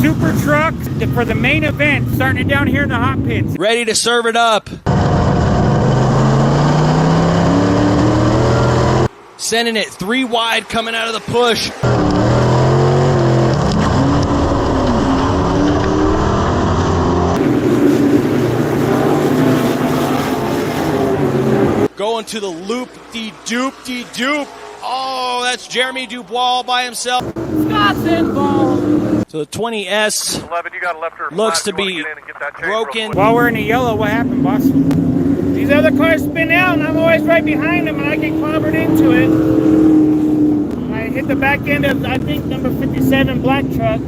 super truck for the main event, starting it down here in the hot pits. Ready to serve it up. Sending it 3 wide coming out of the push. Going to the loop-de-doop-de-doop. Oh, that's Jeremy Dubois all by himself. Scott's involved. So the 20S 11, you got a left turn looks flat. to You be wanna get in and get that change broken. real quick? While we're in the yellow, what happened, boss? These other cars spin out, and I'm always right behind them, and I get clobbered into it. I hit the back end of, I think, number 57 black truck,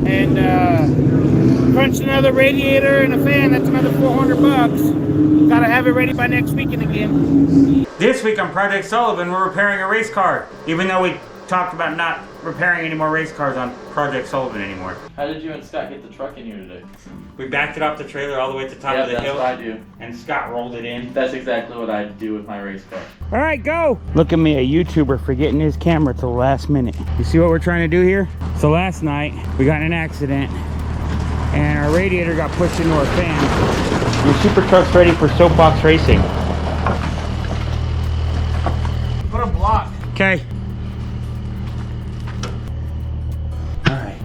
and crunched another radiator and a fan. That's another $400. Gotta have it ready by next weekend again. This week on Project Sullivan, we're repairing a race car, even though we talked about not repairing any more race cars on Project Sullivan anymore. How did you and Scott get the truck in here today? We backed it off the trailer all the way to the top of the that's hill. what I do. And Scott rolled it in. That's exactly what I do with my race car. All right, go. Look at me, a YouTuber forgetting his camera till the last minute. You see what we're trying to do here? So last night, we got in an accident and our radiator got pushed into our fan. Your super truck's ready for soapbox racing. Put a block. Okay.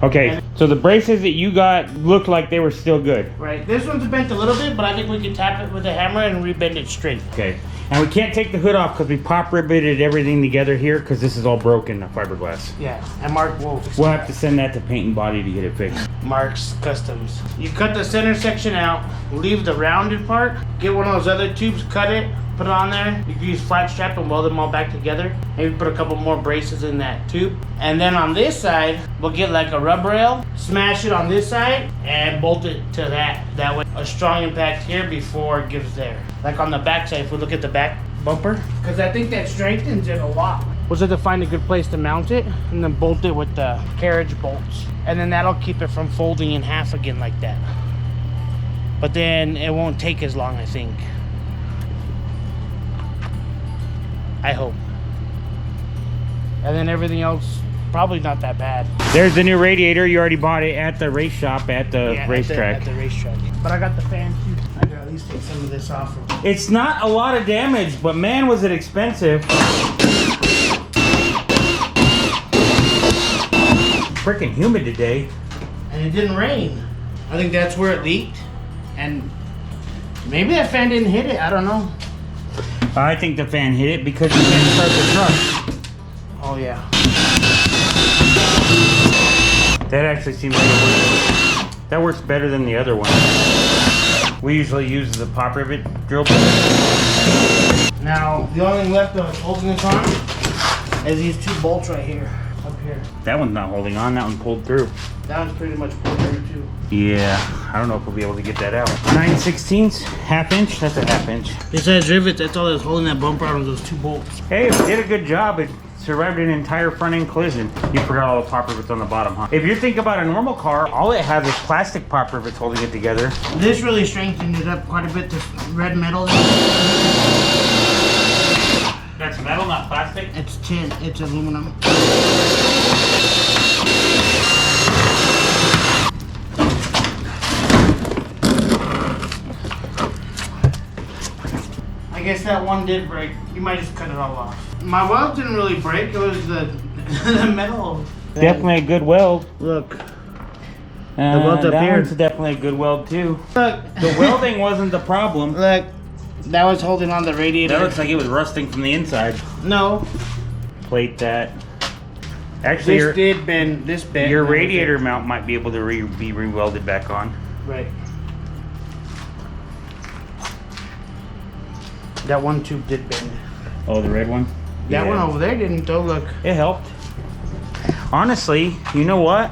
Okay, so the braces that you got looked like they were still good. Right. This one's bent a little bit, but I think we can tap it with a hammer and rebend it straight. Okay. And we can't take the hood off because we pop ribbeted everything together here because this is all broken, the fiberglass. Yeah. And Mark will fix We'll it. have to send that to Paint and Body to get it fixed. Mark's Customs. You cut the center section out, leave the rounded part, get one of those other tubes, cut it, put it on there. You can use flat strap and weld them all back together. Maybe put a couple more braces in that tube. And then on this side, we'll get like a rub rail, smash it on this side, and bolt it to that. That way, a strong impact here before it gives there. Like on the back side, if we look at the back bumper, because I think that strengthens it a lot. We'll just have to find a good place to mount it and then bolt it with the carriage bolts. And then that'll keep it from folding in half again like that. But then it won't take as long, I think. I hope. And then everything else, probably not that bad. There's the new radiator. You already bought it at the race shop at the racetrack. At the racetrack. But I got the fan too. I can at least take some of this off. It's not a lot of damage, but man, was it expensive. Freaking humid today. And it didn't rain. I think that's where it leaked. And maybe that fan didn't hit it. I don't know. I think the fan hit it because you didn't start the truck. Oh yeah. That actually seems like it works. That works better than the other one. We usually use the pop rivet drill bit. Now, the only thing left of holding this on is these two bolts right here, up here. That one's not holding on. That one pulled through. That one's pretty much pulled through too. Yeah, I don't know if we'll be able to get that out. 9/16, half inch. That's a half inch. This has rivets. That's all that's holding that bumper out of those two bolts. Hey, it did a good job. It survived an entire front end collision. You forgot all the pop rivets on the bottom, huh? If you think about a normal car, all it has is plastic pop rivets holding it together. This really strengthened it up quite a bit. This red metal. That's metal, not plastic? It's tin. It's aluminum. I guess that one did break. You might just cut it all off. My weld didn't really break. It was the the metal. Definitely a good weld. Look. The weld up that here. one's definitely a good weld too. Look. The welding wasn't the problem. Look. That was holding on the radiator. That looks like it was rusting from the inside. No. Plate that. Actually, This did bend. This bent. your radiator mount might be able to be re-welded back on. Right. That one tube did bend. Oh, the red one? That one over there didn't though, look. It helped. Honestly, you know what?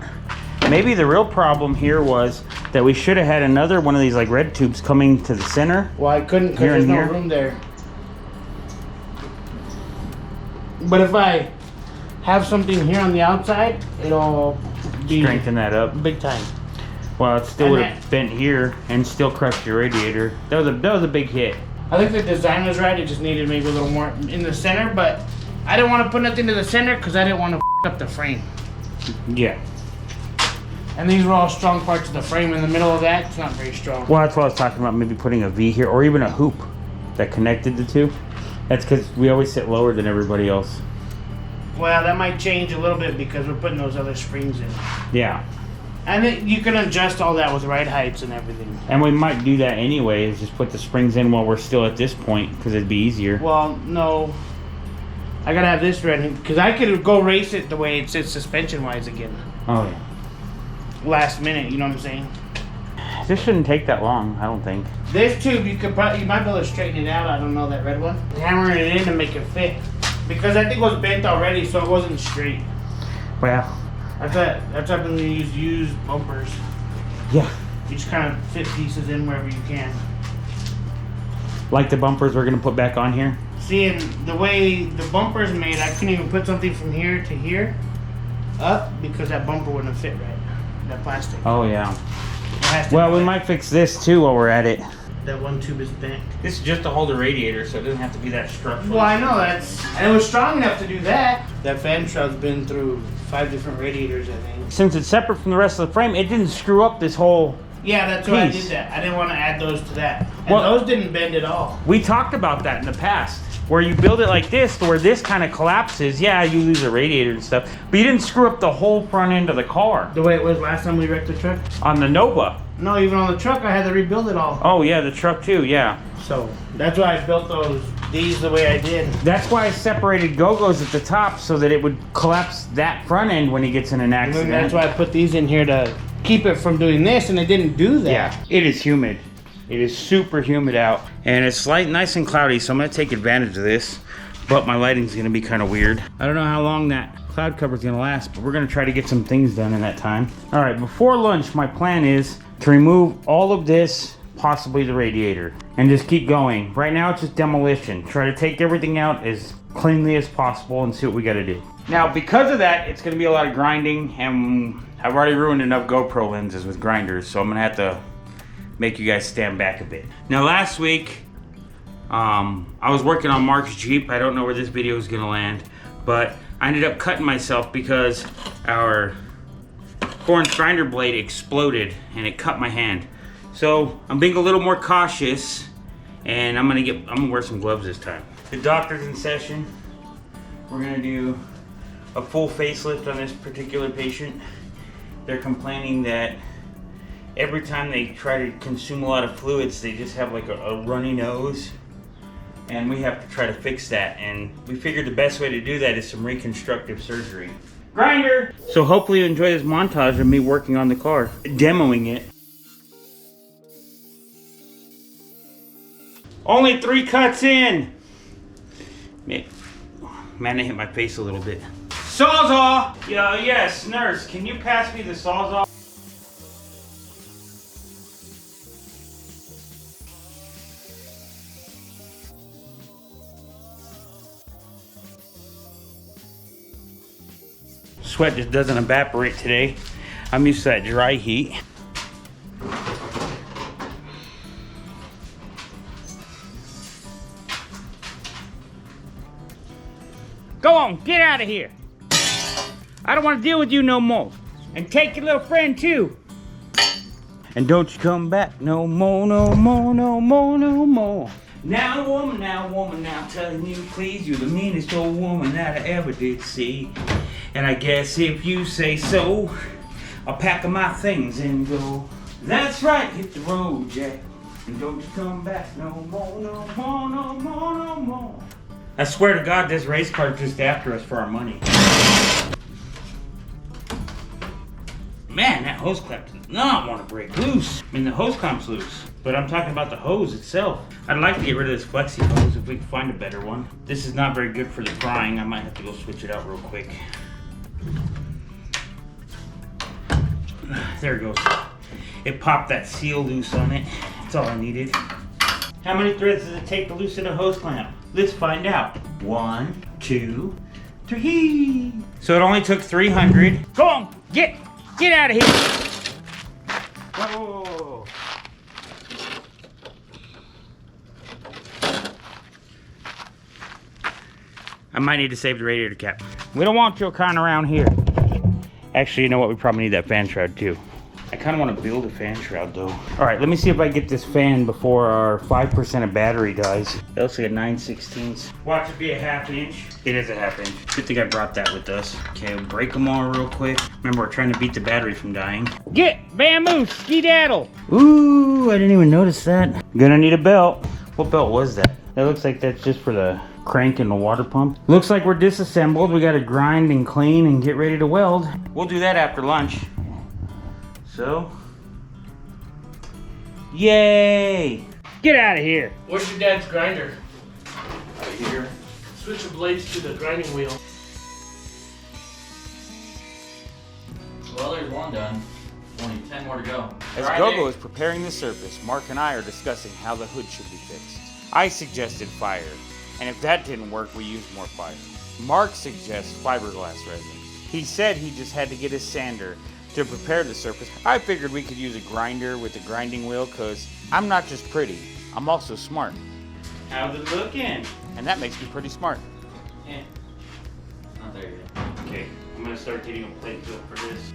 Maybe the real problem here was that we should have had another one of these like red tubes coming to the center. Well, I couldn't because Here there's and no here? room there. But if I have something here on the outside, it'll be Strengthen that up. big time. Well, it still And would have bent here and still crushed your radiator. That was a big hit. I think the design was right. It just needed maybe a little more in the center, but I didn't want to put nothing to the center because I didn't want to up the frame. Yeah. And these were all strong parts of the frame. In the middle of that, it's not very strong. Well, that's what I was talking about, maybe putting a V here, or even a hoop that connected the two. That's because we always sit lower than everybody else. Well, that might change a little bit because we're putting those other springs in. Yeah. And then you can adjust all that with ride heights and everything. And we might do that anyway, is just put the springs in while we're still at this point, because it'd be easier. Well, no. I gotta have this ready, because I could go race it the way it sits suspension-wise again. Oh, yeah. Last minute, you know what I'm saying? This shouldn't take that long, I don't think. This tube, you might be able to straighten it out. I don't know, that red one. Hammer it in to make it fit. Because I think it was bent already, so it wasn't straight. Well, That's why when you use used bumpers. yeah. You just kind of fit pieces in wherever you can. Like the bumpers we're gonna put back on here. Seeing the way the bumper's made, I couldn't even put something from here to here up because that bumper wouldn't have fit right. That plastic. Oh, yeah. It has to Well, be we like- might fix this too while we're at it. That one tube is bent. This is just to hold the radiator, so it doesn't have to be that structural. Well, I know and it was strong enough to do that. That fan shroud's been through 5 different radiators, I think. Since it's separate from the rest of the frame, it didn't screw up this whole... Yeah, that's why I Piece. did that. I didn't want to add those to that. And Well- those didn't bend at all. We talked about that in the past, where you build it like this, to where this kind of collapses. Yeah, you lose a radiator and stuff, but you didn't screw up the whole front end of the car. The way it was last time we wrecked the truck? On the Nova. No, even on the truck, I had to rebuild it all. Oh yeah, the truck too, yeah. So that's why I built these the way I did. That's why I separated Go-Go's at the top, so that it would collapse that front end when he gets in an And accident. then that's why I put these in here to keep it from doing this, and it didn't do that. Yeah, it is humid. It is super humid out. And it's nice and cloudy, so I'm gonna take advantage of this. But my lighting's gonna be kind of weird. I don't know how long that cloud cover's gonna last, but we're gonna try to get some things done in that time. All right, before lunch, my plan is to remove all of this, possibly the radiator, and just keep going. Right now, it's just demolition. Try to take everything out as cleanly as possible and see what we gotta do. Now, because of that, it's gonna be a lot of grinding, and I've already ruined enough GoPro lenses with grinders, so I'm gonna have to make you guys stand back a bit. Now, last week, I was working on Mark's Jeep. I don't know where this video is gonna land, but I ended up cutting myself because our 4-inch grinder blade exploded and it cut my hand. So I'm being a little more cautious, and I'm gonna wear some gloves this time. The doctor's in session. We're gonna do a full facelift on this particular patient. They're complaining that every time they try to consume a lot of fluids, they just have like a runny nose. And we have to try to fix that. And we figured the best way to do that is some reconstructive surgery. Grinder! So hopefully you enjoy this montage of me working on the car, demoing it. Only 3 cuts in! Man, I hit my face a little bit. Sawzall! Yes, nurse, can you pass me the Sawzall? Sweat just doesn't evaporate today. I'm used to that dry heat. Go on, get out of here. I don't want to deal with you no more. And take your little friend too. And don't you come back no more, no more, no more, no more. Now woman, now telling you please, you're the meanest old woman that I ever did see. And I guess if you say so, I'll pack up my things and go. That's right, hit the road, Jack. And don't you come back no more, no more, no more, no more. I swear to God, this race car's just after us for our money. Man, that hose clamp does not want to break loose. I mean, the hose clamp's loose, but I'm talking about the hose itself. I'd like to get rid of this flexi hose if we can find a better one. This is not very good for the prying. I might have to go switch it out real quick. There it goes. It popped that seal loose on it. That's all I needed. How many threads does it take to loosen a hose clamp? Let's find out. 1, 2, 3. So it only took 300. Go on, get out of here. Whoa. I might need to save the radiator cap. We don't want your kind around here. Actually, you know what? We probably need that fan shroud too. I kind of want to build a fan shroud though. All right, let me see if I get this fan before our 5% of battery dies. That looks like a 9/16. Watch it be a 1/2 inch. It is a 1/2 inch. Good thing I brought that with us. Okay, we'll break them all real quick. Remember, we're trying to beat the battery from dying. Get bamboo, skedaddle. Ooh, I didn't even notice that. Gonna need a belt. What belt was that? That looks like that's just for the crank and the water pump. Looks like we're disassembled. We gotta grind and clean and get ready to weld. We'll do that after lunch. So, yay! Get out of here. Where's your dad's grinder? Right here. Switch the blades to the grinding wheel. Well, there's one done. Only 10 more to go. As Gogo is preparing the surface, Mark and I are discussing how the hood should be fixed. I suggested fire, and if that didn't work, we used more fire. Mark suggests fiberglass resin. He said he just had to get his sander to prepare the surface. I figured we could use a grinder with a grinding wheel because I'm not just pretty, I'm also smart. How's it looking? And that makes me pretty smart. Yeah. Not there yet. Okay, I'm gonna start getting a plate built for this.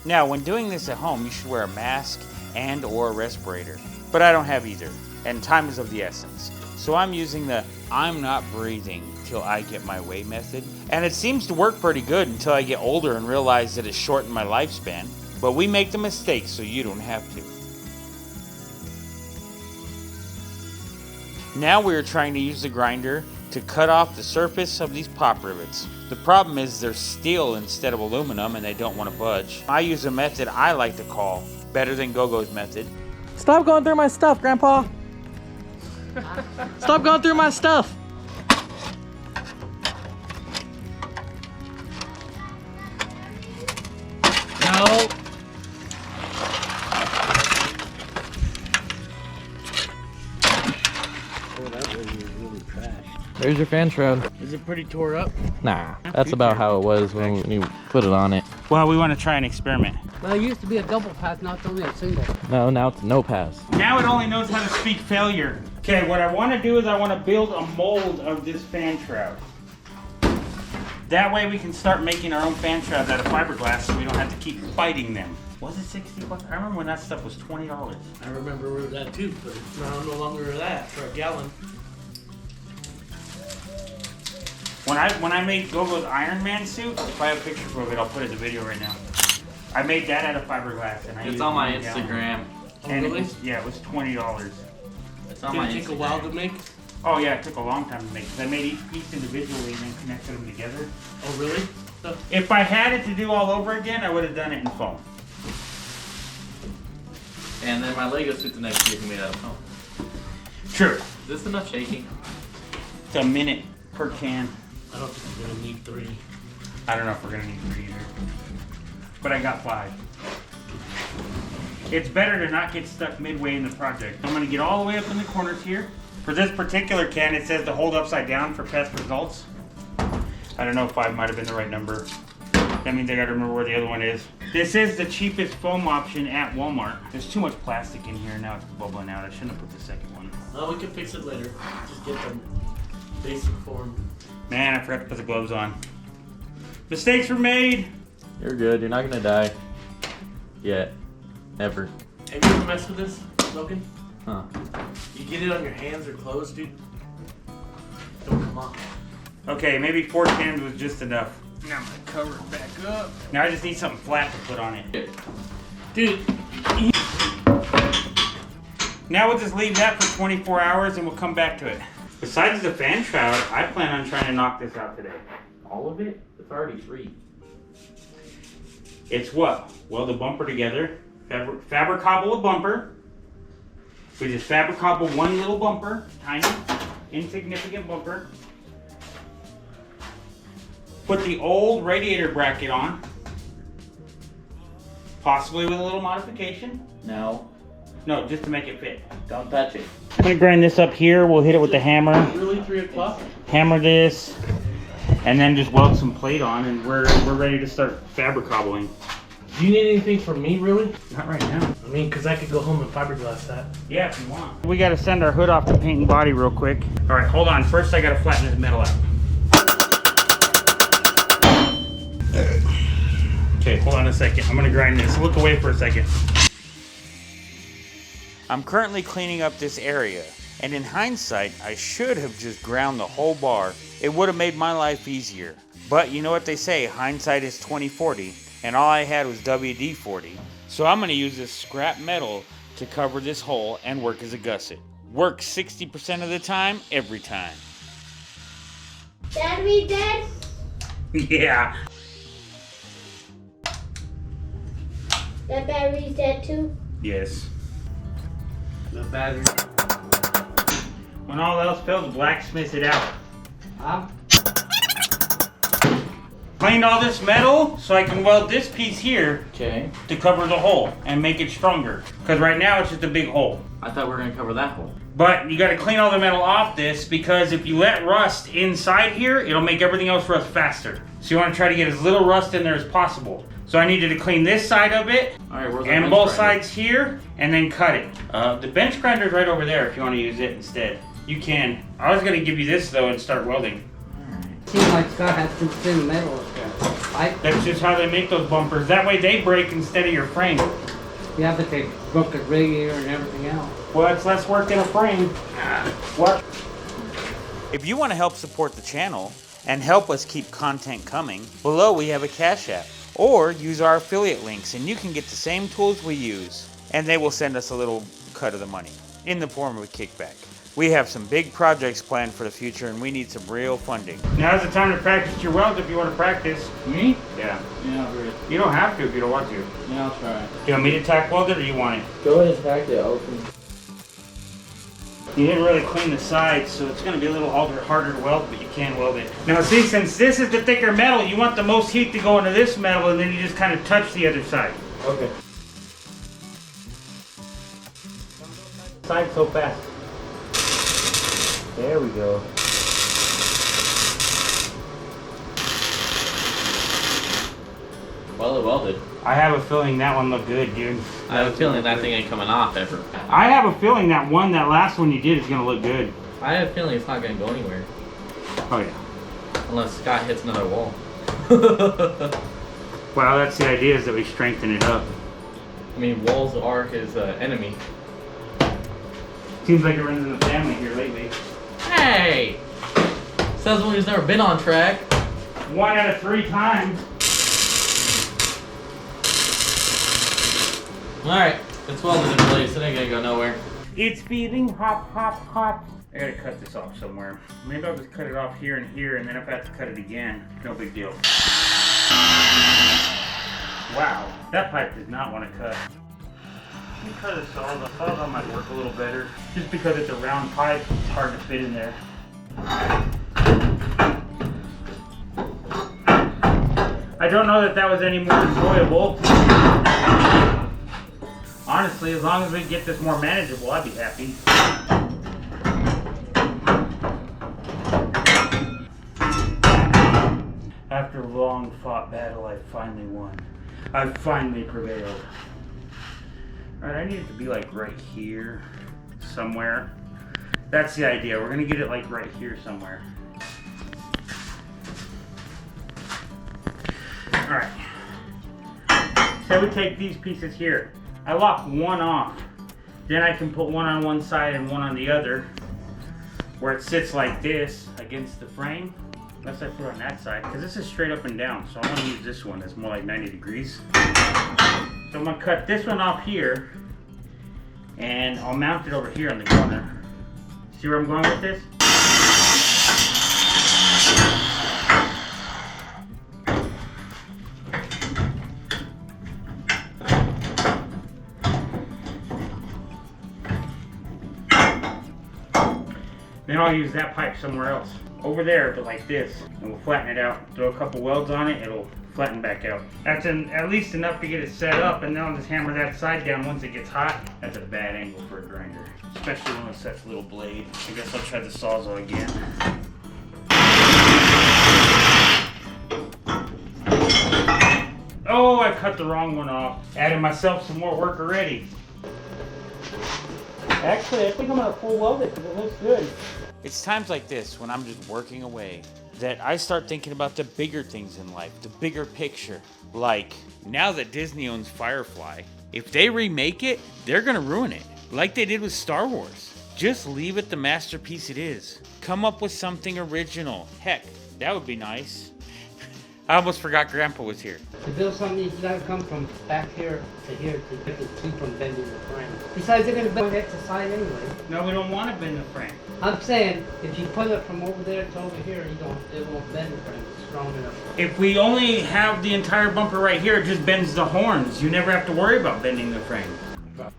Now, when doing this at home, you should wear a mask and or a respirator. But I don't have either, and time is of the essence. So I'm using the I'm not breathing till I get my way method. And it seems to work pretty good until I get older and realize that it's shortened my lifespan. But we make the mistake so you don't have to. Now we are trying to use the grinder to cut off the surface of these pop rivets. The problem is they're steel instead of aluminum and they don't want to budge. I use a method I like to call better than Gogo's method. Stop going through my stuff, Grandpa. Stop going through my stuff. No. There's your fan shroud. Is it pretty tore up? Nah, that's about how it was when you put it on it. Well, we want to try an experiment. Well, it used to be a double pass, now it's only a single. No, now it's no pass. Now it only knows how to speak failure. Okay, what I want to do is I want to build a mold of this fan shroud. That way we can start making our own fan shrouds out of fiberglass so we don't have to keep fighting them. Was it 60 bucks? I remember when that stuff was $20. I remember that too, but it's now no longer that for a gallon. When I made Gogo's Iron Man suit, if I have pictures of it, I'll put it in the video right now. I made that out of fiberglass, and I It's used on my $1 gallon. Instagram. Oh, And really? it was $20. It's on Did my it take a Instagram. while to make? Oh yeah, it took a long time to make because I made each piece individually and then connected them together. Oh, really? So, If I had it to do all over again, I would have done it in foam. And then my Lego suit the next year can be made out of foam. True. Is this enough shaking? It's a minute per can. I don't think you're gonna need 3. I don't know if we're gonna need 3 either. But I got 5. It's better to not get stuck midway in the project. I'm gonna get all the way up in the corners here. For this particular can, it says to hold upside down for best results. I don't know if 5 might have been the right number. That means I gotta remember where the other one is. This is the cheapest foam option at Walmart. There's too much plastic in here, now it's bubbling out. I shouldn't have put the second one. Well, we can fix it later. Just get the basic form. Man, I forgot to put the gloves on. Mistakes were made. You're good. You're not gonna die. Yet. Ever. Have you ever messed with this, Logan? Huh. You get it on your hands or clothes, dude. Don't come off. Okay, maybe 4 cans was just enough. Now I'm gonna cover it back up. Now I just need something flat to put on it. Dude, Now we'll just leave that for 24 hours and we'll come back to it. Besides the fan shroud, I plan on trying to knock this out today. All of it? It's already 3. It's what? Weld the bumper together. Fabricable a bumper. We just fabricable one little bumper. Tiny, insignificant bumper. Put the old radiator bracket on. Possibly with a little modification. No. No, just to make it fit. Don't touch it. I'm gonna grind this up here. We'll hit it with the hammer. really 3 o'clock? Hammer this, and then just weld some plate on, and we're ready to start fabricobbling. Do you need anything from me, really? Not right now. I mean, because I could go home and fiberglass that. Yeah, if you want. We gotta send our hood off to paint and body real quick. All right, hold on. First, I gotta flatten this metal out. Okay, hold on a second. I'm gonna grind this. Look away for a second. I'm currently cleaning up this area, and in hindsight, I should have just ground the whole bar. It would have made my life easier. But you know what they say, hindsight is 20/40, and all I had was WD-40. So I'm gonna use this scrap metal to cover this hole and work as a gusset. Works 60% of the time, every time. Dad, we dead? Yeah. That battery's dead too? Yes. The battery. When all else fails, blacksmith it out. Huh? Cleaned all this metal so I can weld this piece here Okay. to cover the hole and make it stronger. Because right now it's just a big hole. I thought we were gonna cover that hole. But you gotta clean all the metal off this because if you let rust inside here, it'll make everything else rust faster. So you wanna try to get as little rust in there as possible. So I needed to clean this side of it Alright, where's our and bench both grinder? sides here and then cut it. The bench grinder's right over there if you wanna use it instead. You can. I was gonna give you this though and start welding. Seems like Scott has too thin metal. That's just how they make those bumpers. That way they break instead of your frame. Yeah, but they broke the radiator and everything else. Well, it's less work in a frame. What? If you want to help support the channel and help us keep content coming, below we have a Cash App. Or use our affiliate links and you can get the same tools we use. And they will send us a little cut of the money in the form of a kickback. We have some big projects planned for the future and we need some real funding. Now's the time to practice your welds if you want to practice. Me? Yeah. Yeah, I'll do it. You don't have to if you don't want to. Do Yeah, I'll try. you want me to tack weld it or you want it? Go ahead and pack it open. You didn't really clean the sides, so it's going to be a little harder to weld, but you can weld it. Now see, since this is the thicker metal, you want the most heat to go into this metal, and then you just kind of touch the other side. Okay. Side so fast. There we go. Well, it welded. I have a feeling that one looked good, dude. I have a feeling that thing ain't coming off ever. I have a feeling that last one you did is going to look good. I have a feeling it's not gonna go anywhere. Oh yeah. Unless Scott hits another wall. Well, that's the idea, is that we strengthen it up. I mean, walls are his enemy. Seems like it runs in the family here lately. Hey! Says one who's never been on track. 1 out of 3 times. Alright, it's welded in place. It ain't gonna go nowhere. It's feeling hot, hot, hot. I gotta cut this off somewhere. Maybe I'll just cut it off here and here, and then if I have to cut it again, no big deal. Wow, that pipe does not want to cut. Let me cut a saw. The saw might work a little better. Just because it's a round pipe, it's hard to fit in there. I don't know that was any more enjoyable. Honestly, as long as we get this more manageable, I'd be happy. After a long fought battle, I finally won. I finally prevailed. Alright, I need it to be like right here, somewhere. That's the idea. We're gonna get it like right here somewhere. Alright. So we take these pieces here. I lock one off. Then I can put one on one side and one on the other, where it sits like this against the frame. Unless I put it on that side, because this is straight up and down, so I want to use this one that's more like 90 degrees. So I'm going to cut this one off here, and I'll mount it over here on the corner. See where I'm going with this? Then I'll use that pipe somewhere else. Over there, but like this. And we'll flatten it out. Throw a couple welds on it, it'll flatten back out. That's at least enough to get it set up, and then I'll just hammer that side down once it gets hot. That's a bad angle for a grinder. Especially when it's such a little blade. I guess I'll try the Sawzall again. Oh, I cut the wrong one off. Added myself some more work already. Actually, I think I'm gonna full weld it because it looks good. It's times like this when I'm just working away, that I start thinking about the bigger things in life, the bigger picture. Like, now that Disney owns Firefly, if they remake it, they're gonna ruin it. Like they did with Star Wars. Just leave it the masterpiece it is. Come up with something original. Heck, that would be nice. I almost forgot Grandpa was here. To build something, you gotta come from back here to here to get the keep from bending the frame. Besides, they're gonna bend it to side anyway. No, we don't want to bend the frame. I'm saying, if you put it from over there to over here, it won't bend the frame. It's strong enough. If we only have the entire bumper right here, it just bends the horns. You never have to worry about bending the frame.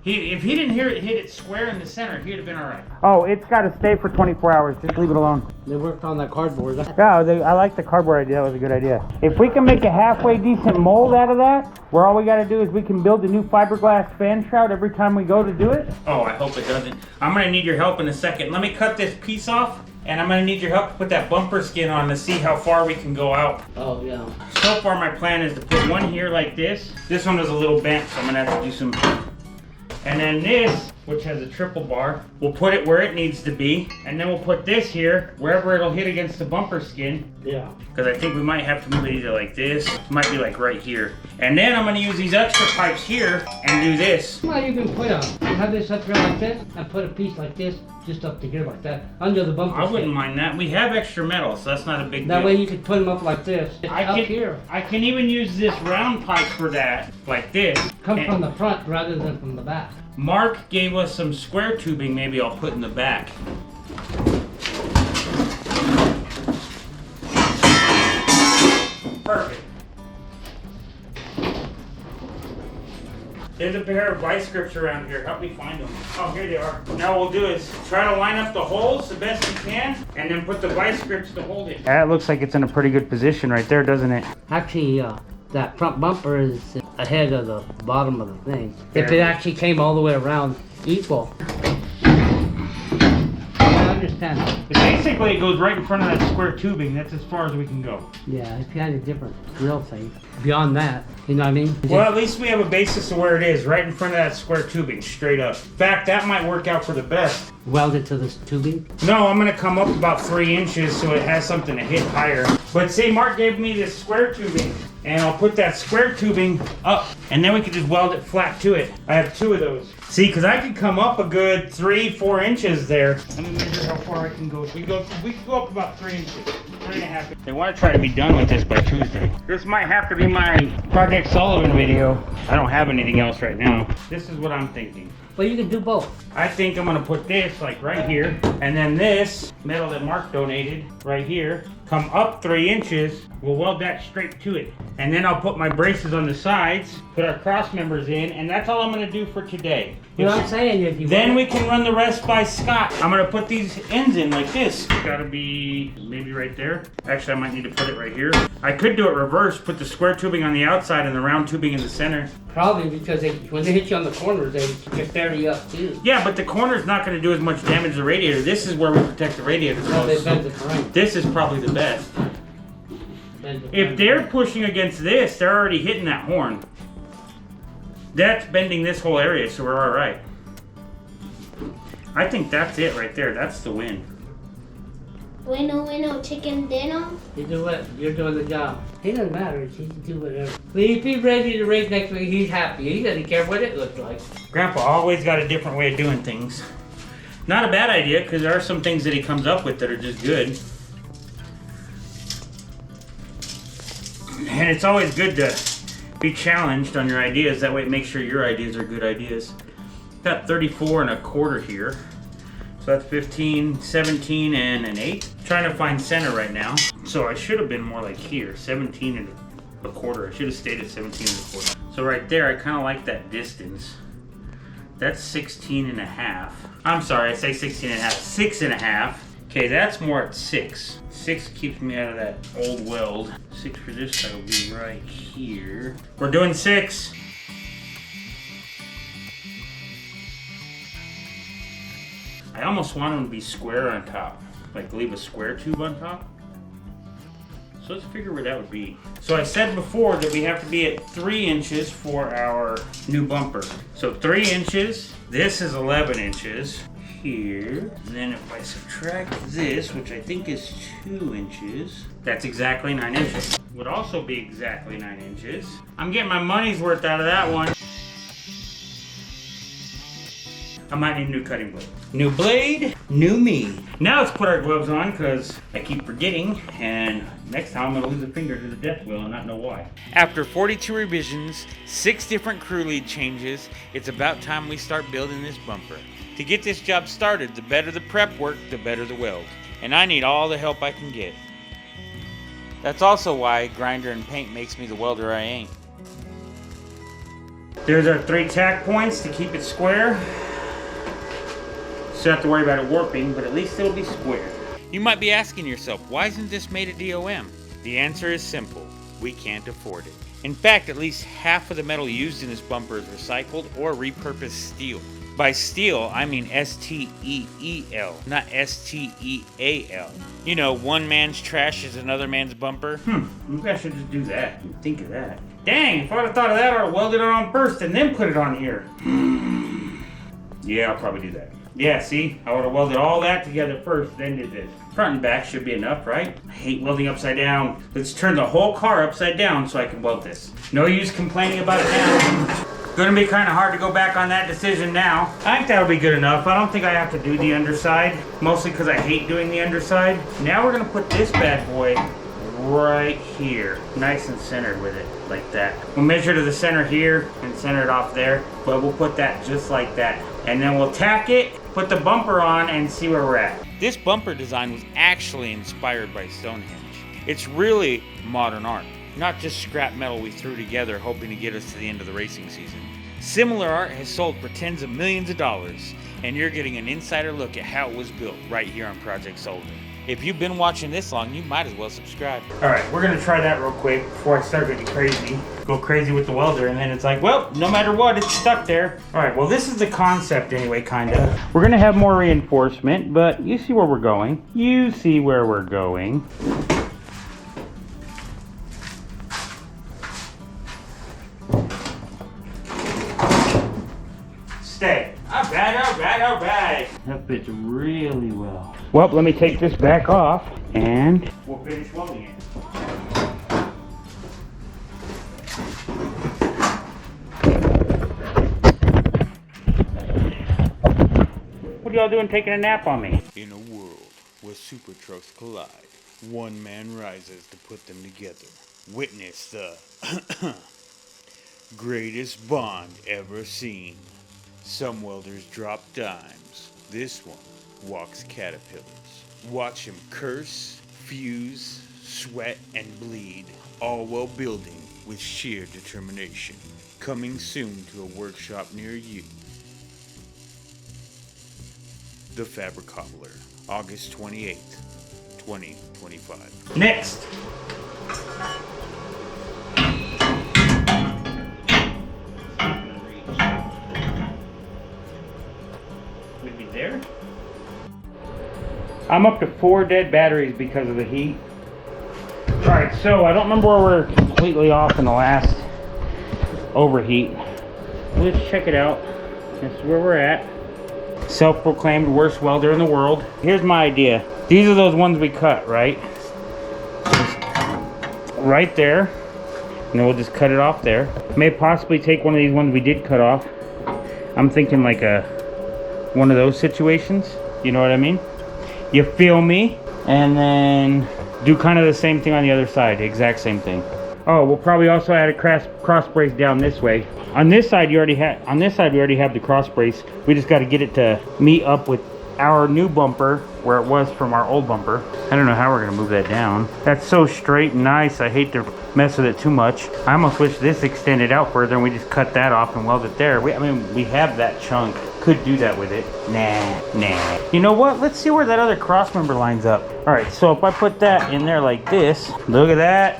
If he didn't hit it square in the center, he'd have been all right. Oh, it's got to stay for 24 hours. Just leave it alone. They worked on that cardboard. Yeah, I like the cardboard idea. That was a good idea. If we can make a halfway decent mold out of that, where all we got to do is we can build a new fiberglass fan shroud every time we go to do it. Oh, I hope it doesn't. I'm going to need your help in a second. Let me cut this piece off, and I'm going to need your help to put that bumper skin on to see how far we can go out. Oh, yeah. So far, my plan is to put one here like this. This one was a little bent, so I'm going to have to do some... And then this, which has a triple bar, we'll put it where it needs to be. And then we'll put this here, wherever it'll hit against the bumper skin. Yeah. Because I think we might have to move it either like this, it might be like right here. And then I'm going to use these extra pipes here and do this. Well, you can put have this up here like this, and put a piece like this, just up to here like that, under the bumper I wouldn't skin. mind that. We have extra metal, so that's not a big That deal. way you could put them up like this. Up here. I can even use this round pipe for that, like this. Come And from the front rather than from the back. Mark gave us some square tubing maybe I'll put in the back. Perfect. There's a pair of vice grips around here. Help me find them. Oh, here they are. Now what we'll do is try to line up the holes the best we can, and then put the vice grips to hold it. That looks like it's in a pretty good position right there, doesn't it? Actually, that front bumper is ahead of the bottom of the thing. If it actually came all the way around equal. I understand that. Basically, it goes right in front of that square tubing. That's as far as we can go. Yeah, if you had a different drill thing. Beyond that, you know what I mean? Well, at least we have a basis of where it is, right in front of that square tubing, straight up. In fact, that might work out for the best. Weld it to this tubing. No, I'm gonna come up about 3 inches so it has something to hit higher. But see, Mark gave me this square tubing, and I'll put that square tubing up, and then we can just weld it flat to it. I have 2 of those. See, because I could come up a good 3-4 inches there. Let me measure how far I can go. We can go up about 3 inches. 3.5. They want to try to be done with this by Tuesday. This might have to be my Project Sullivan video. I don't have anything else right now. This is what I'm thinking. But you can do both. I think I'm gonna put this like right here, and then this metal that Mark donated right here, come up 3 inches, we'll weld that straight to it. And then I'll put my braces on the sides, put our cross members in, and that's all I'm gonna do for today. You know what I'm saying? If you Then want- we can run the rest by Scott. I'm gonna put these ends in like this. Gotta be maybe right there. Actually, I might need to put it right here. I could do it reverse, put the square tubing on the outside and the round tubing in the center. Probably because when they hit you on the corners, they can tear you up too. Yeah, but the corner's not gonna do as much damage to the radiator. This is where we protect the radiator So they most. bend the frame. This is probably the best. Bend the If frame. they're pushing against this, they're already hitting that horn. That's bending this whole area, so we're all right. I think that's it right there. That's the win. Winnow, chicken dinner. You do what? You're doing the job. He doesn't matter. He can do whatever. If he's ready to race next week, he's happy. He doesn't care what it looks like. Grandpa always got a different way of doing things. Not a bad idea, because there are some things that he comes up with that are just good. And it's always good to be challenged on your ideas. That way it makes sure your ideas are good ideas. Got 34 1/4 here. So that's 15, 17, and an 8. Trying to find center right now. So I should have been more like here, 17 1/4. I should have stayed at 17 1/4. So right there, I kind of like that distance. That's 16 1/2. I'm sorry, I say 16 1/2. 6 1/2. Okay, that's more at 6. 6 keeps me out of that old weld. 6 for this side will be right here. We're doing 6. I almost want them to be square on top. Like leave a square tube on top. So let's figure where that would be. So I said before that we have to be at 3 inches for our new bumper. So 3 inches. This is 11 inches. here. And then if I subtract this, which I think is 2 inches, that's exactly 9 inches. Would also be exactly 9 inches. I'm getting my money's worth out of that one. I might need a new cutting blade. New blade, new me. Now let's put our gloves on because I keep forgetting, and next time I'm gonna lose a finger to the death wheel and not know why. After 42 revisions, 6 different crew lead changes, it's about time we start building this bumper. To get this job started, the better the prep work, the better the weld. And I need all the help I can get. That's also why grinder and paint makes me the welder I ain't. There's our 3 tack points to keep it square. So you don't have to worry about it warping, but at least it'll be square. You might be asking yourself, why isn't this made of DOM? The answer is simple. We can't afford it. In fact, at least half of the metal used in this bumper is recycled or repurposed steel. By steel, I mean S-T-E-E-L, not S-T-E-A-L. You know, one man's trash is another man's bumper. Maybe I should just do that. Think of that. Dang, if I'd have thought of that, I'd have welded it on first and then put it on here. Yeah, I'll probably do that. Yeah, see? I would have welded all that together first, then did this. Front and back should be enough, right? I hate welding upside down. Let's turn the whole car upside down so I can weld this. No use complaining about it now. Gonna be kind of hard to go back on that decision now. I think that'll be good enough. I don't think I have to do the underside, mostly because I hate doing the underside. Now we're gonna put this bad boy right here, nice and centered with it, like that. We'll measure to the center here and center it off there, but we'll put that just like that. And then we'll tack it, put the bumper on, and see where we're at. This bumper design was actually inspired by Stonehenge. It's really modern art, not just scrap metal we threw together hoping to get us to the end of the racing season. Similar art has sold for tens of millions of dollars, and you're getting an insider look at how it was built right here on Project Sullivan. If you've been watching this long, you might as well subscribe. All right, we're gonna try that real quick before I start getting crazy. Go crazy with the welder, and then it's like, well, no matter what, it's stuck there. All right, well, this is the concept anyway, kinda. We're gonna have more reinforcement, but you see where we're going. You see where we're going. Stay. All right. That fits really well. Well, let me take this back off and we'll finish welding it. What are y'all doing taking a nap on me? In a world where super trucks collide, one man rises to put them together. Witness the greatest bond ever seen. Some welders drop dimes. This one walks caterpillars. Watch him curse, fuse, sweat, and bleed, all while building with sheer determination. Coming soon to a workshop near you. The Fabric Cobbler, August 28th, 2025. Next. Maybe there? I'm up to 4 dead batteries because of the heat. Alright, so I don't remember where we're completely off in the last overheat. Let's check it out. This is where we're at. Self-proclaimed worst welder in the world. Here's my idea. These are those ones we cut, right? Just right there. And then we'll just cut it off there. May possibly take one of these ones we did cut off. I'm thinking like one of those situations. You know what I mean? You feel me? And then do kind of the same thing on the other side. Exact same thing. Oh, we'll probably also add a cross brace down this way. On this side, we already have the cross brace. We just got to get it to meet up with our new bumper where it was from our old bumper. I don't know how we're gonna move that down. That's so straight and nice. I hate to mess with it too much. I almost wish this extended out further and we just cut that off and weld it there. I mean, we have that chunk. Could do that with it. Nah. You know what? Let's see where that other cross member lines up. All right, so if I put that in there like this, look at that.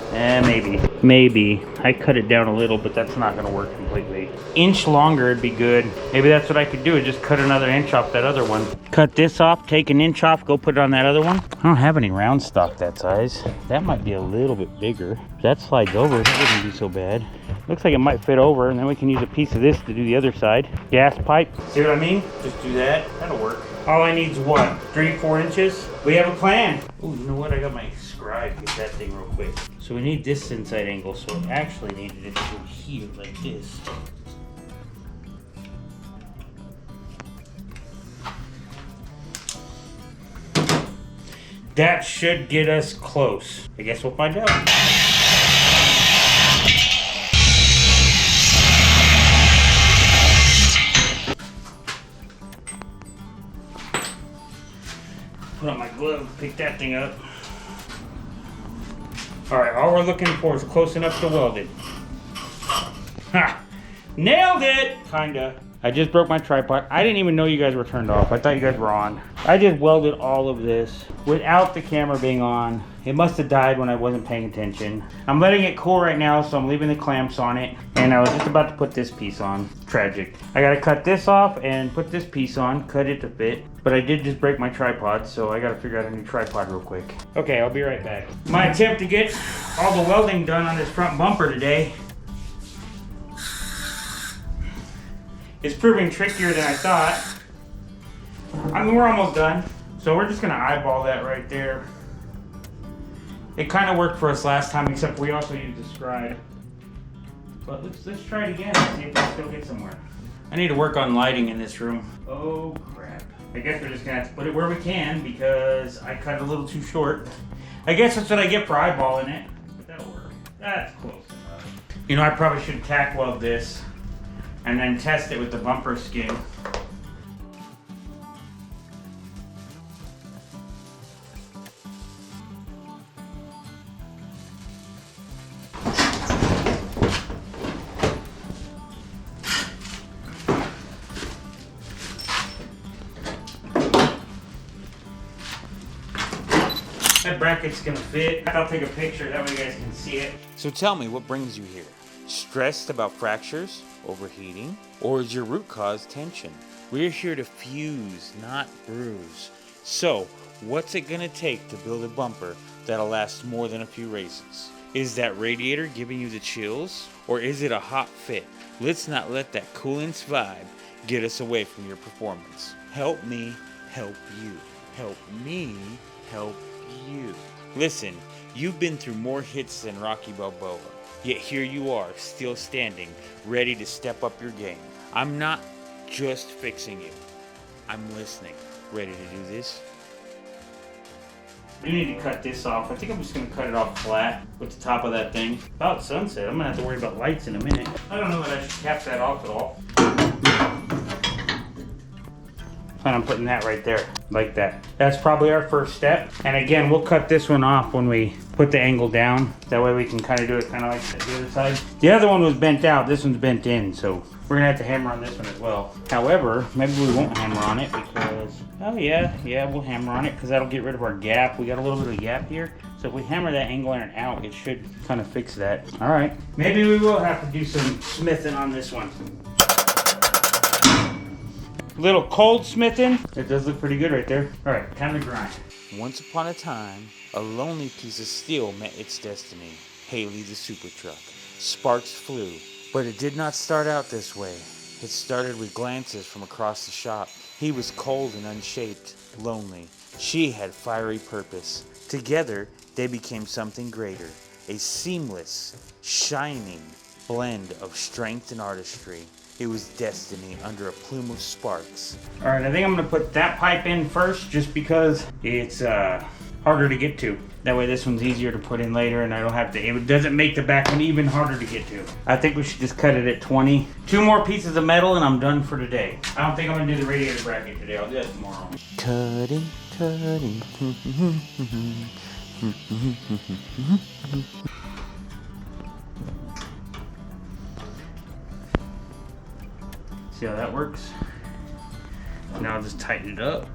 Maybe. I cut it down a little, but that's not gonna work completely. Inch longer would be good. Maybe that's what I could do, is just cut another inch off that other one. Cut this off, take an inch off, go put it on that other one. I don't have any round stock that size. That might be a little bit bigger. If that slides over, that wouldn't be so bad. Looks like it might fit over, and then we can use a piece of this to do the other side. Gas pipe. See what I mean? Just do that. That'll work. All I need is what? 3-4 inches? We have a plan. Oh, you know what? I got my scribe. Get that thing real quick. So we need this inside angle, so it actually needed it to go here like this. That should get us close. I guess we'll find out. Put on my glove, pick that thing up. Alright, all we're looking for is close enough to weld it. Ha! Nailed it! Kinda. I just broke my tripod. I didn't even know you guys were turned off. I thought you guys were on. I just welded all of this without the camera being on. It must have died when I wasn't paying attention. I'm letting it cool right now, so I'm leaving the clamps on it. And I was just about to put this piece on. Tragic. I gotta cut this off and put this piece on, cut it to fit. But I did just break my tripod, so I gotta figure out a new tripod real quick. Okay, I'll be right back. My attempt to get all the welding done on this front bumper today is proving trickier than I thought. I mean, we're almost done. So we're just gonna eyeball that right there. It kind of worked for us last time, except we also used the scribe. But let's try it again and see if we can still get somewhere. I need to work on lighting in this room. Oh crap. I guess we're just gonna have to put it where we can because I cut it a little too short. I guess that's what I get for eyeballing it. But that'll work. That's close enough. You know, I probably should tack weld this and then test it with the bumper skin. That bracket's gonna fit. I'll take a picture, that way you guys can see it. So tell me, what brings you here? Stressed about fractures, overheating, or is your root cause tension? We're here to fuse, not bruise. So, what's it gonna take to build a bumper that'll last more than a few races? Is that radiator giving you the chills, or is it a hot fit? Let's not let that coolant's vibe get us away from your performance. Help me help you. Help me help you. Listen, you've been through more hits than Rocky Balboa, yet here you are, still standing, ready to step up your game. I'm not just fixing you. I'm listening. Ready to do this? We need to cut this off. I think I'm just gonna cut it off flat with the top of that thing. About sunset, I'm gonna have to worry about lights in a minute. I don't know that I should cap that off at all. Plan on putting that right there, like that. That's probably our first step. And again, we'll cut this one off when we put the angle down. That way we can kind of do it kind of like the other side. The other one was bent out, this one's bent in, so we're gonna have to hammer on this one as well. However, maybe we won't hammer on it because, oh yeah, we'll hammer on it because that'll get rid of our gap. We got a little bit of a gap here. So if we hammer that angle iron out, it should kind of fix that. All right, maybe we will have to do some smithing on this one. Little cold smithing. It does look pretty good right there. All right, time to grind. Once upon a time, a lonely piece of steel met its destiny. Haley the super truck. Sparks flew, but it did not start out this way. It started with glances from across the shop. He was cold and unshaped, lonely. She had fiery purpose. Together, they became something greater. A seamless, shining blend of strength and artistry. It was destiny under a plume of sparks. All right, I think I'm gonna put that pipe in first just because it's harder to get to. That way this one's easier to put in later and I don't have to, it doesn't make the back one even harder to get to. I think we should just cut it at 20. 2 more pieces of metal and I'm done for today. I don't think I'm gonna do the radiator bracket today, I'll do that tomorrow. Cutting. See how that works? Now I'll just tighten it up.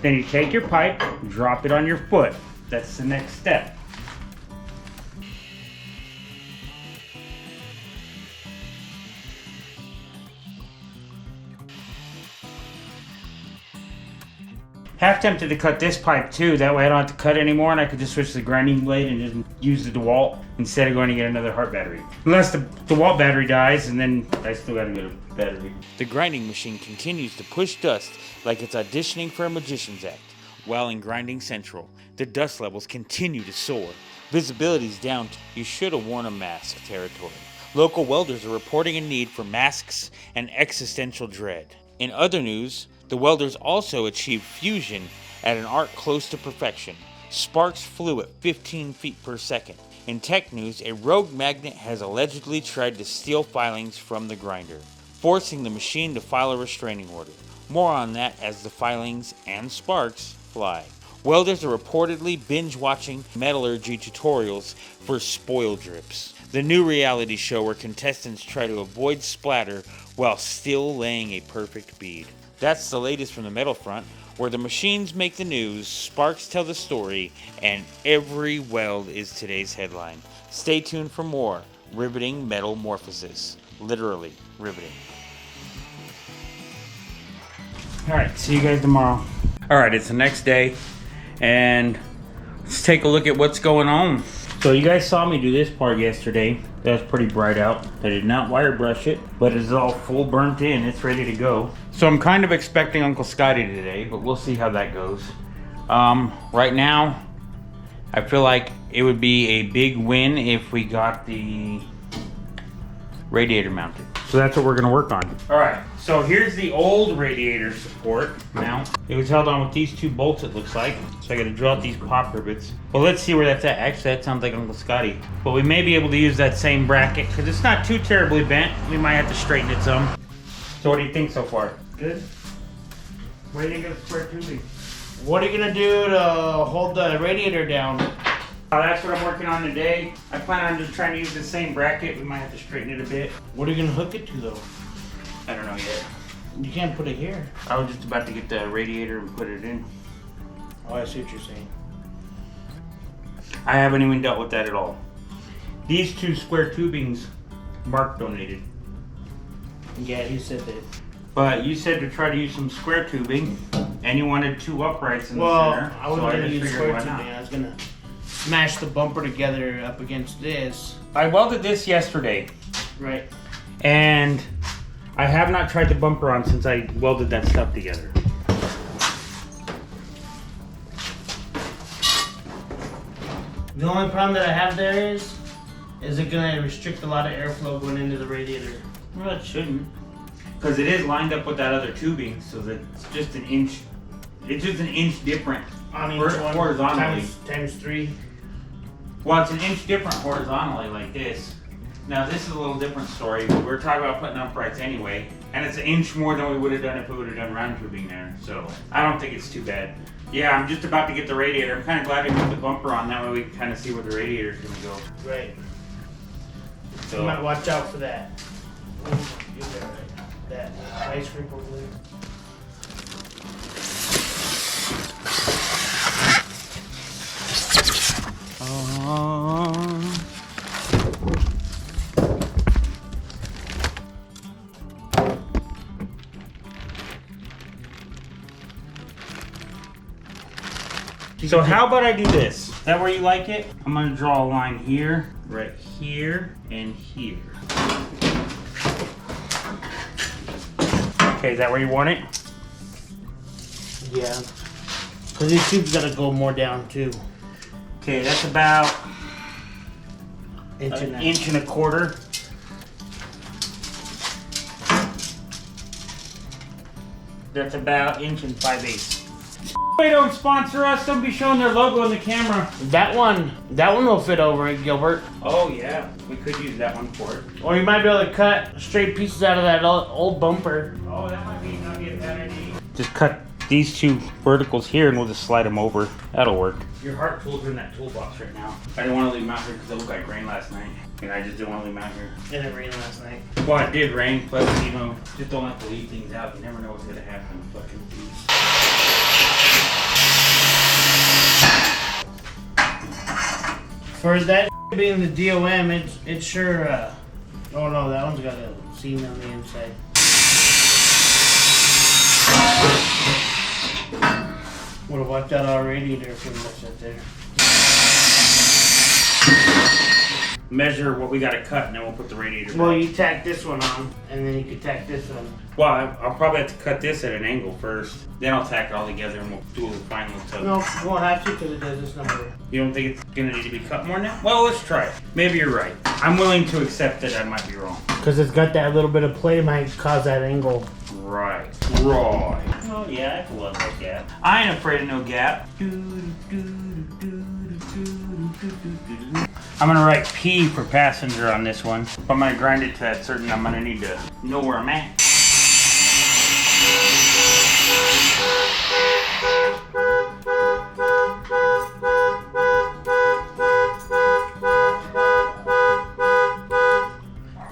Then you take your pipe, drop it on your foot. That's the next step. Half tempted to cut this pipe too, that way I don't have to cut anymore and I could just switch to the grinding blade and just use the DeWalt instead of going to get another heart battery. Unless the DeWalt battery dies, and then I still gotta get a battery. The grinding machine continues to push dust like it's auditioning for a magician's act. While in grinding central, the dust levels continue to soar. Visibility's down to you should have worn a mask territory. Local welders are reporting a need for masks and existential dread. In other news, the welders also achieved fusion at an arc close to perfection. Sparks flew at 15 feet per second. In tech news, a rogue magnet has allegedly tried to steal filings from the grinder, forcing the machine to file a restraining order. More on that as the filings and sparks fly. Welders are reportedly binge-watching metallurgy tutorials for spoil drips, the new reality show where contestants try to avoid splatter while still laying a perfect bead. That's the latest from the metal front, where the machines make the news, sparks tell the story, and every weld is today's headline. Stay tuned for more riveting metamorphosis. Literally riveting. Alright, see you guys tomorrow. Alright, it's the next day, and let's take a look at what's going on. So you guys saw me do this part yesterday. That was pretty bright out. I did not wire brush it, but it's all full burnt in. It's ready to go. So I'm kind of expecting Uncle Scotty today, but we'll see how that goes. Right now, I feel like it would be a big win if we got the radiator mounted. So that's what we're gonna work on. All right, so here's the old radiator support mount. It was held on with these two bolts, it looks like. So I gotta drill out these pop rivets. Well, let's see where that's at. Actually, that sounds like Uncle Scotty. But we may be able to use that same bracket because it's not too terribly bent. We might have to straighten it some. So what do you think so far? Good. What do you think of the square tubing? What are you gonna do to hold the radiator down? That's what I'm working on today. I plan on just trying to use the same bracket. We might have to straighten it a bit. What are you gonna hook it to though? I don't know yet. You can't put it here. I was just about to get the radiator and put it in. Oh, I see what you're saying. I haven't even dealt with that at all. These two square tubings Mark donated. Yeah, he said that. But you said to try to use some square tubing, and you wanted two uprights in the center. I wasn't gonna just use figured, square why tubing. not? I was gonna smash the bumper together up against this. I welded this yesterday, Right. and I have not tried the bumper on since I welded that stuff together. The only problem that I have there is it gonna restrict a lot of airflow going into the radiator? Well, it shouldn't. Because it is lined up with that other tubing, so that it's just an inch. It's just an inch different On each one, horizontally. times 3. Well, it's an inch different horizontally like this. Now this is a little different story. We're talking about putting uprights anyway, and it's an inch more than we would have done if we would have done round tubing there. So I don't think it's too bad. Yeah, I'm just about to get the radiator. I'm kind of glad I put the bumper on. That way we can kind of see where the radiator is going to go. Right. So You might watch out for that. That ice cream over there. So how about I do this? Is that where you like it? I'm gonna draw a line here, right here, and here. Okay, is that where you want it? Yeah. Because these tubes gotta go more down too. Okay, that's about Inch an and inch and a quarter. That's about inch and 5/8. They don't sponsor us. Don't be showing their logo in the camera. That one will fit over it, Gilbert. Oh yeah, we could use that one for it. Or you might be able to cut straight pieces out of that old bumper. Oh, that might not be a bad idea. Just cut these two verticals here and we'll just slide them over. That'll work. Your heart tools are in that toolbox right now. I didn't want to leave them out here because it looked like rain last night. And I just didn't want to leave them out here. And it rained last night. Well, it did rain, but you know, just don't have to leave things out. You never know what's gonna happen. Fucking thieves. For that being the DOM, it's sure. Oh no, that one's got a seam on the inside. watch out our radiator if you much up there. Measure what we gotta cut, and then we'll put the radiator back. Well, you tack this one on, and then you can tack this one. Well, I'll probably have to cut this at an angle first. Then I'll tack it all together, and we'll do a final tug. No, we won't have to because it does this number. You don't think it's gonna need to be cut more now? Well, let's try it. Maybe you're right. I'm willing to accept that I might be wrong. Because it's got that little bit of play, might cause that angle. Right. Oh yeah, I can love that gap. I ain't afraid of no gap. I'm gonna write P for passenger on this one. If I'm gonna grind it to that certain, I'm gonna need to know where I'm at.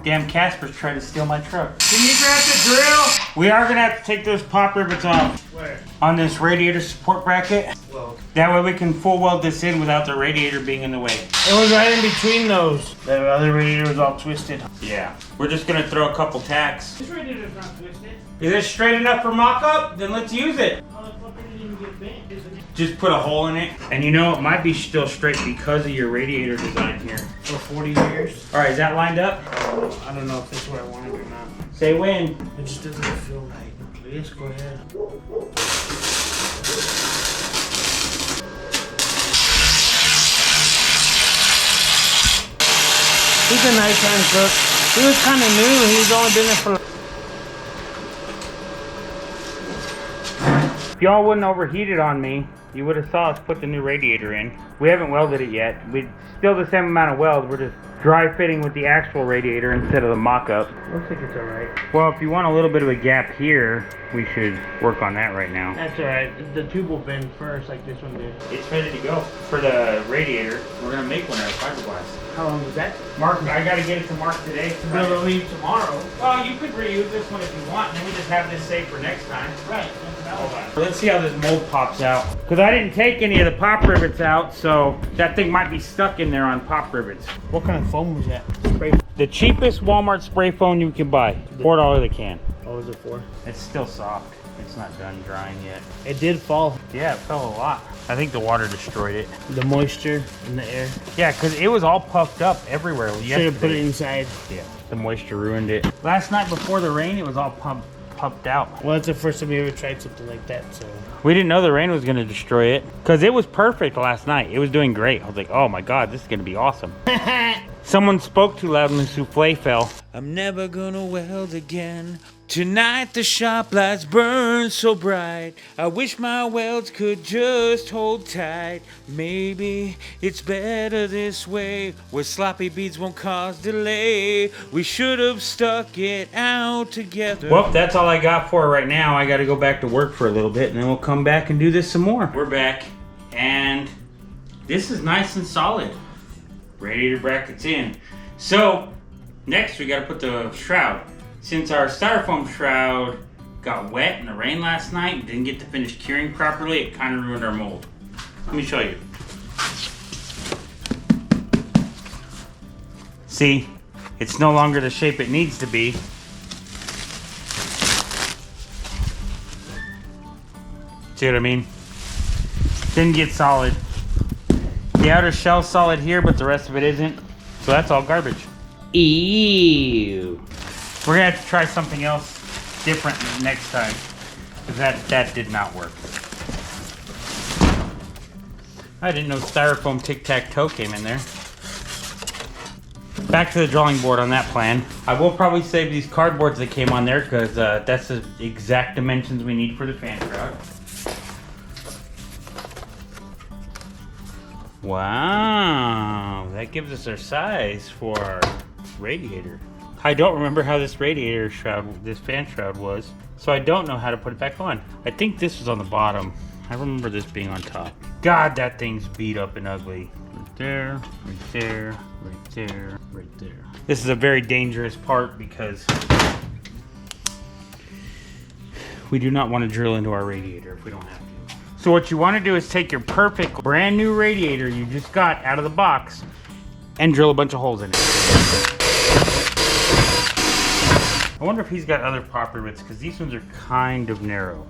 Damn Casper's trying to steal my truck. Can you grab the drill? We are gonna have to take those pop rivets off. Where? On this radiator support bracket. Well, That way we can full weld this in without the radiator being in the way. it was right in between those. The other radiator was all twisted. Yeah. We're just gonna throw a couple tacks. This radiator's not twisted. Is it straight enough for mock-up? Then let's use it. How the fuck did it even get bent, isn't it? Just put a hole in it. And you know, it might be still straight because of your radiator design here. For 40 years. All right, is that lined up? I don't know if this is what I wanted or not. Say when. It just doesn't feel right. Please go ahead. He's a nice hand cook. He was kind of new. He's only been there for. If y'all wouldn't overheat it on me, you would have saw us put the new radiator in. We haven't welded it yet. We still the same amount of weld. We're just dry fitting with the actual radiator instead of the mock-up. Looks like it's alright. Well, if you want a little bit of a gap here, we should work on that right now. That's alright. The tube will bend first, like this one did. It's ready to go. For the radiator, we're gonna make one out of fiberglass. How long was that? Mark, I gotta get it to Mark today. We'll leave tomorrow. Well, you could reuse this one if you want, and then we just have this saved for next time. Right. Let's see how this mold pops out. Because I didn't take any of the pop rivets out, so that thing might be stuck in there on pop rivets. What kind of foam was that? Spray. The cheapest Walmart spray foam you can buy. $4 a can. What was it for? It's still soft. It's not done drying yet. It did fall. Yeah, it fell a lot. I think the water destroyed it. The moisture in the air. Yeah, because it was all puffed up everywhere Should yesterday. have put it inside. Yeah, the moisture ruined it. Last night before the rain, it was all pumped out. Well, it's the first time we ever tried something like that, so. We didn't know the rain was going to destroy it because it was perfect last night. It was doing great. I was like, oh my God, this is going to be awesome. Someone spoke too loud and the souffle fell. I'm never gonna weld again. Tonight the shop lights burn so bright. I wish my welds could just hold tight. Maybe it's better this way, where sloppy beads won't cause delay. We should have stuck it out together. Well, that's all I got for right now. I got to go back to work for a little bit and then we'll come back and do this some more. We're back and this is nice and solid. Radiator brackets in. So next we got to put the shroud. Since our styrofoam shroud got wet in the rain last night, didn't get to finish curing properly, it kind of ruined our mold. Let me show you. See, it's no longer the shape it needs to be. See what I mean? Didn't get solid. The outer shell's solid here, but the rest of it isn't. So that's all garbage. Ew. We're gonna have to try something else different next time. Because that did not work. I didn't know styrofoam tic-tac-toe came in there. Back to the drawing board on that plan. I will probably save these cardboards that came on there because that's the exact dimensions we need for the fan shroud. Wow, that gives us our size for our radiator. I don't remember how this radiator shroud, this fan shroud was, so I don't know how to put it back on. I think this was on the bottom. I remember this being on top. God, that thing's beat up and ugly. Right there, right there, right there, right there. This is a very dangerous part because we do not want to drill into our radiator if we don't have to. So what you want to do is take your perfect brand new radiator you just got out of the box and drill a bunch of holes in it. I wonder if he's got other pop rivets because these ones are kind of narrow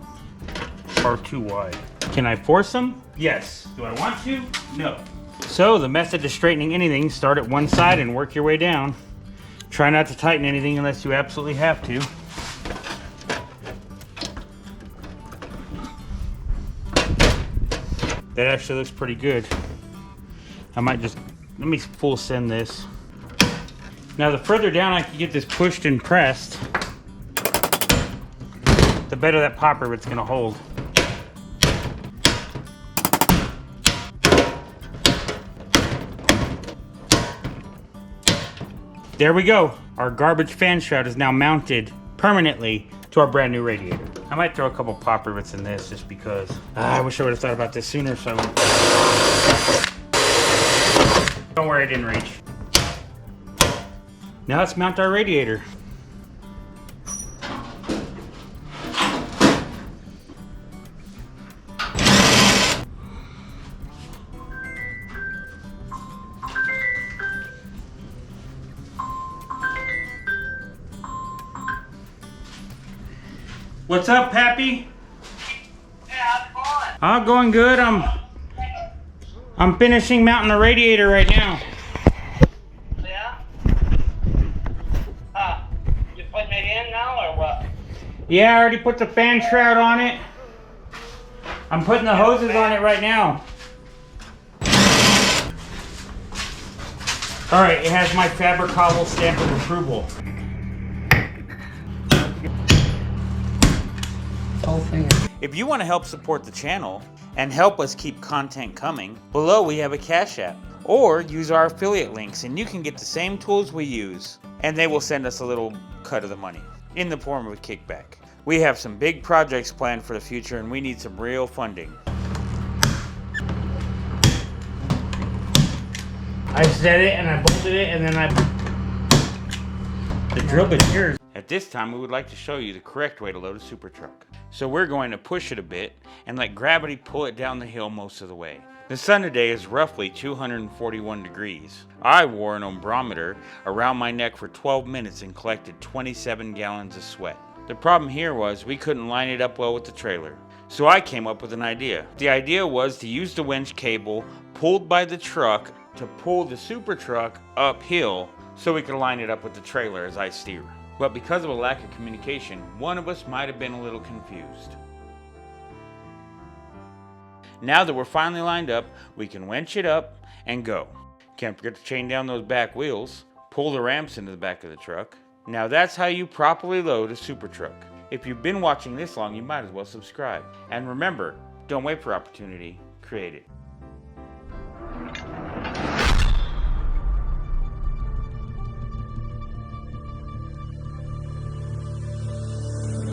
or too wide. Can I force them? Yes. Do I want to? No. So the method to straightening anything, start at one side and work your way down. Try not to tighten anything unless you absolutely have to. That actually looks pretty good. I might just, let me full send this. Now the further down I can get this pushed and pressed, the better that popper it's gonna hold. There we go. Our garbage fan shroud is now mounted permanently to our brand new radiator. I might throw a couple pop rivets in this just because. I wish I would have thought about this sooner, so I wouldn't. Don't worry, I didn't reach. Now let's mount our radiator. What's up, Pappy? Hey, how's it going? Oh, going good. I'm finishing mounting the radiator right now. Yeah? You putting it in now or what? Yeah, I already put the fan shroud on it. I'm putting the hoses on it right now. All right, it has my Faber-Cable stamp of approval. If you want to help support the channel and help us keep content coming, below we have a Cash App. Or use our affiliate links and you can get the same tools we use and they will send us a little cut of the money in the form of a kickback. We have some big projects planned for the future and we need some real funding. I set it and I bolted it and then The drill bit's yours. At this time, we would like to show you the correct way to load a super truck. So we're going to push it a bit and let gravity pull it down the hill most of the way. The sun today is roughly 241 degrees. I wore an ombrometer around my neck for 12 minutes and collected 27 gallons of sweat. The problem here was we couldn't line it up well with the trailer. So I came up with an idea. The idea was to use the winch cable pulled by the truck to pull the super truck uphill so we could line it up with the trailer as I steer. But because of a lack of communication, one of us might have been a little confused. Now that we're finally lined up, we can winch it up and go. Can't forget to chain down those back wheels, pull the ramps into the back of the truck. Now that's how you properly load a super truck. If you've been watching this long, you might as well subscribe. And remember, don't wait for opportunity, create it.